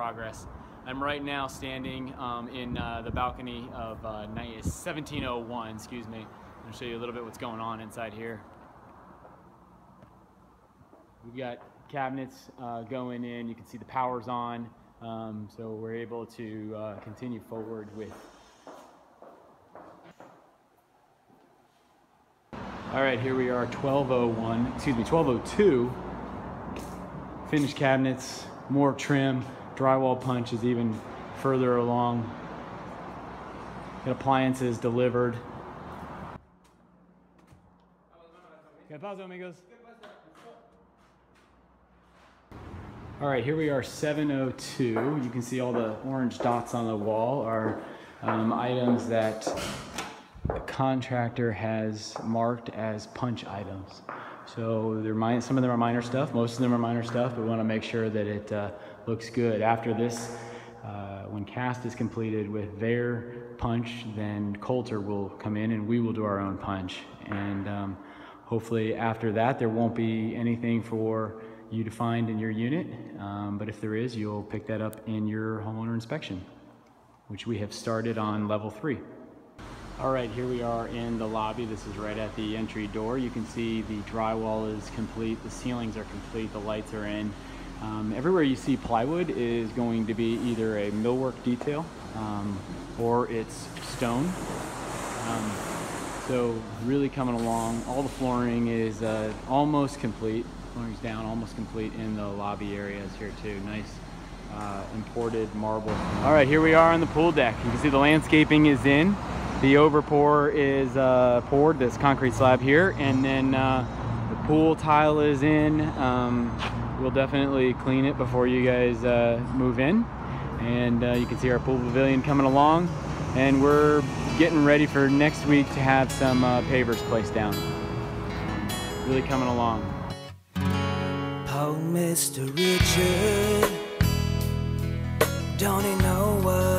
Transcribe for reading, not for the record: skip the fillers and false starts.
progress. I'm right now standing in the balcony of 1701, excuse me. I'm gonna show you a little bit what's going on inside here. We've got cabinets going in. You can see the power's on, so we're able to continue forward with. All right, here we are, 1202. Finished cabinets, more trim, drywall punch is even further along. Got appliances delivered. ¿Qué pasa, amigos? All right, here we are, 702. You can see all the orange dots on the wall are items that the contractor has marked as punch items. So some of them are minor stuff, most of them are minor stuff, but we want to make sure that it looks good. After this, when cast is completed with their punch, then Coulter will come in and we will do our own punch. And hopefully after that, there won't be anything for you to find in your unit, but if there is, you'll pick that up in your homeowner inspection, which we have started on level 3. All right, here we are in the lobby. This is right at the entry door. You can see the drywall is complete, the ceilings are complete, the lights are in. Everywhere you see plywood is going to be either a millwork detail or it's stone. So really coming along. All the flooring is almost complete. Flooring's down, almost complete in the lobby areas here too. Nice imported marble. All right, here we are on the pool deck. You can see the landscaping is in. The overpour is poured, this concrete slab here, and then the pool tile is in. We'll definitely clean it before you guys move in. And you can see our pool pavilion coming along. And we're getting ready for next week to have some pavers placed down. Really coming along. Oh, Mr. Richard, don't he know what